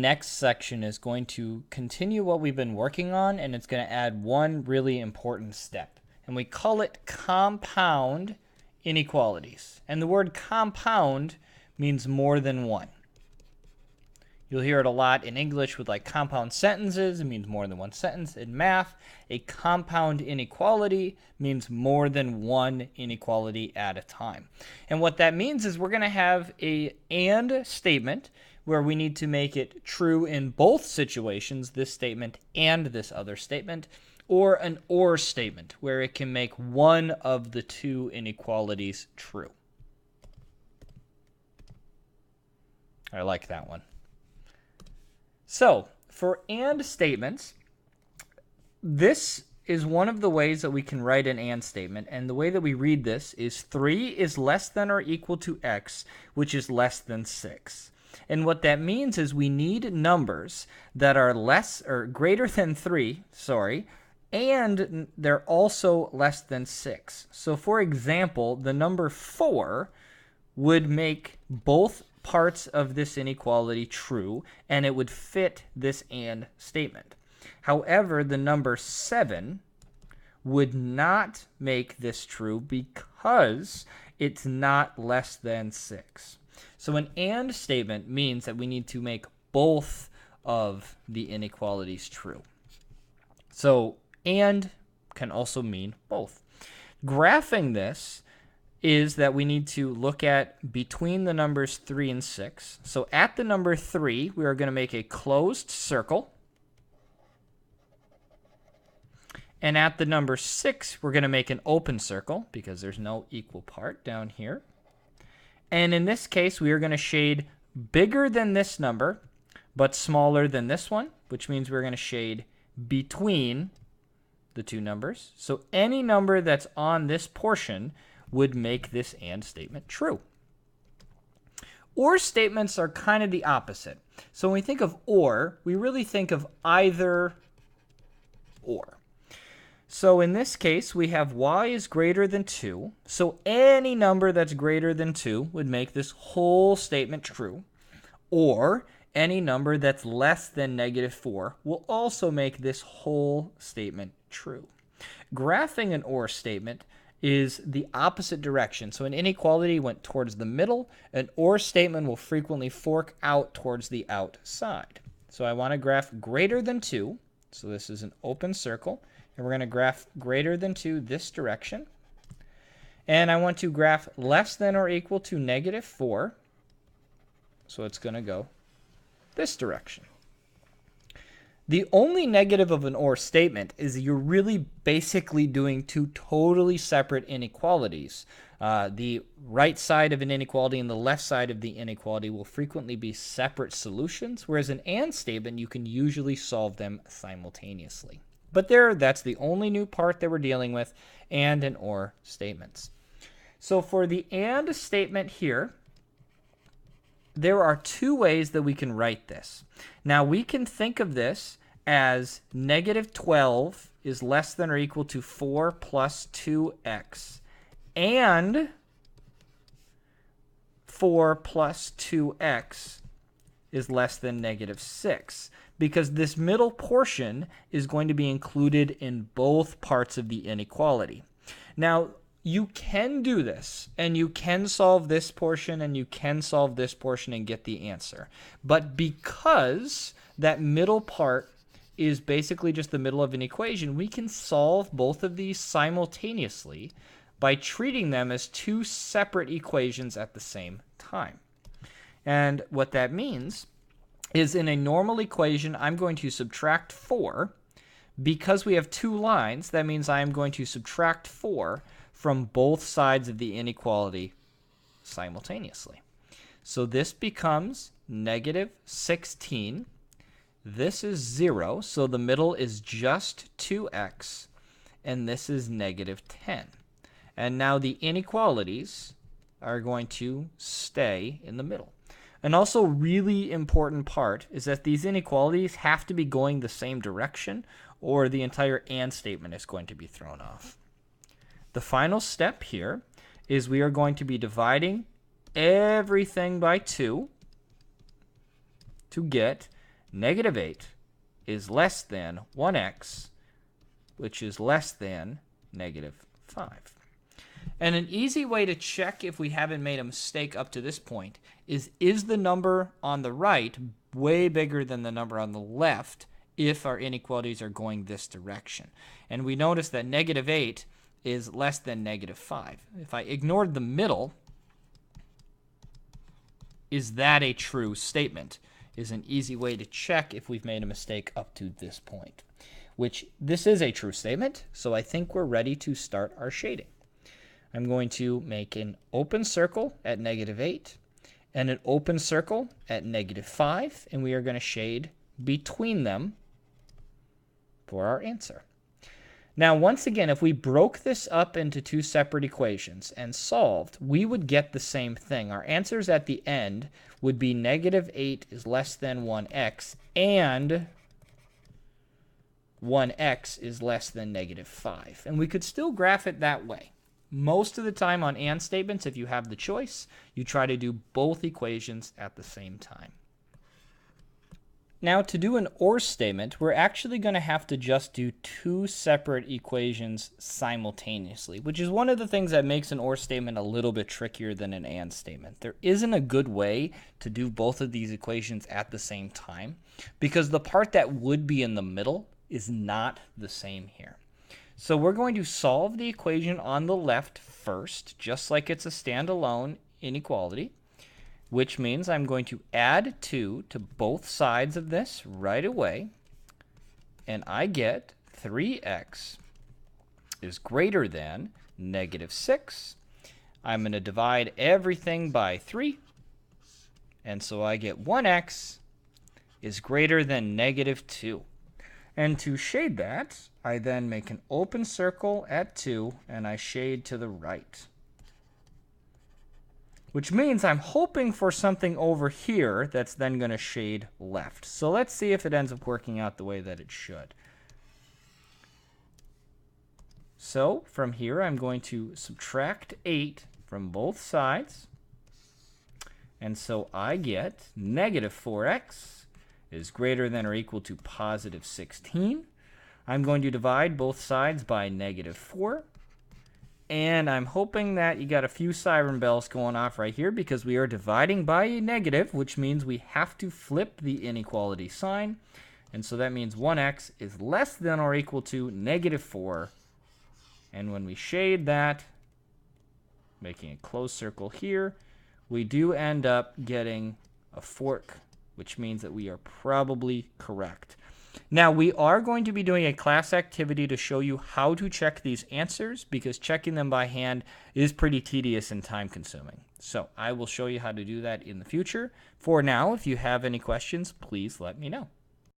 next section is going to continue what we've been working on, and it's going to add one really important step. And we call it compound inequalities. And the word compound means more than one. You'll hear it a lot in English with like compound sentences. It means more than one sentence. In math, a compound inequality means more than one inequality at a time. And what that means is we're going to have a and statement where we need to make it true in both situations, this statement and this other statement, or an or statement where it can make one of the two inequalities true. I like that one. So, for and statements, this is one of the ways that we can write an and statement, and the way that we read this is 3 is less than or equal to x, which is less than 6. And what that means is we need numbers that are less or greater than 3, and they're also less than 6. So, for example, the number 4 would make both parts of this inequality true, and it would fit this and statement. However, the number 7 would not make this true because it's not less than 6. So an and statement means that we need to make both of the inequalities true. So and can also mean both. Graphing this is that we need to look at between the numbers 3 and 6. So at the number 3, we are going to make a closed circle. And at the number 6, we're going to make an open circle because there's no equal part down here. And in this case, we are going to shade bigger than this number, but smaller than this one, which means we're going to shade between the two numbers. So any number that's on this portion would make this and statement true. Or statements are kind of the opposite. So when we think of or, we really think of either or. So in this case, we have y is greater than 2. So any number that's greater than 2 would make this whole statement true. Or any number that's less than -4 will also make this whole statement true. Graphing an or statement is the opposite direction. So an inequality went towards the middle. An or statement will frequently fork out towards the outside. So I want to graph greater than 2. So this is an open circle. And we're going to graph greater than 2 this direction. And I want to graph less than or equal to -4. So it's going to go this direction. The only negative of an or statement is you're really basically doing two totally separate inequalities. The right side of an inequality and the left side of the inequality will frequently be separate solutions, whereas an and statement, you can usually solve them simultaneously. But that's the only new part that we're dealing with, and an or statements. So for the and statement here, there are two ways that we can write this. Now we can think of this as -12 is less than or equal to 4 plus 2x, and 4 plus 2x is less than -6. Because this middle portion is going to be included in both parts of the inequality. Now, you can do this, and you can solve this portion, and you can solve this portion and get the answer. But because that middle part is basically just the middle of an equation, we can solve both of these simultaneously by treating them as two separate equations at the same time. And what that means is in a normal equation, I'm going to subtract 4. Because we have two lines, that means I am going to subtract 4 from both sides of the inequality simultaneously. So this becomes -16. This is 0, so the middle is just 2x, and this is -10. And now the inequalities are going to stay in the middle. An also really important part is that these inequalities have to be going the same direction, or the entire and statement is going to be thrown off. The final step here is we are going to be dividing everything by 2 to get negative 8 is less than 1x, which is less than negative 5. And an easy way to check if we haven't made a mistake up to this point is the number on the right way bigger than the number on the left if our inequalities are going this direction? And we notice that negative 8 is less than negative 5. If I ignored the middle, is that a true statement? Is an easy way to check if we've made a mistake up to this point, which this is a true statement, so I think we're ready to start our shading. I'm going to make an open circle at negative 8 and an open circle at negative 5, and we are going to shade between them for our answer. Now, once again, if we broke this up into two separate equations and solved, we would get the same thing. Our answers at the end would be negative 8 is less than 1x and 1x is less than negative 5. And we could still graph it that way. Most of the time on and statements, if you have the choice, you try to do both equations at the same time. Now, to do an or statement, we're actually going to have to just do two separate equations simultaneously, which is one of the things that makes an or statement a little bit trickier than an and statement. There isn't a good way to do both of these equations at the same time because the part that would be in the middle is not the same here. So we're going to solve the equation on the left first, just like it's a standalone inequality, which means I'm going to add 2 to both sides of this right away, and I get 3x is greater than negative 6. I'm going to divide everything by 3, and so I get 1x is greater than negative 2. And to shade that, I then make an open circle at 2, and I shade to the right. Which means I'm hoping for something over here that's then going to shade left. So let's see if it ends up working out the way that it should. So from here, I'm going to subtract 8 from both sides. And so I get negative 4x is greater than or equal to positive 16. I'm going to divide both sides by negative 4. And I'm hoping that you got a few siren bells going off right here because we are dividing by a negative, which means we have to flip the inequality sign. And so that means 1x is less than or equal to negative 4. And when we shade that, making a closed circle here, we do end up getting a fork, which means that we are probably correct. Now, we are going to be doing a class activity to show you how to check these answers because checking them by hand is pretty tedious and time consuming. So I will show you how to do that in the future. For now, if you have any questions, please let me know.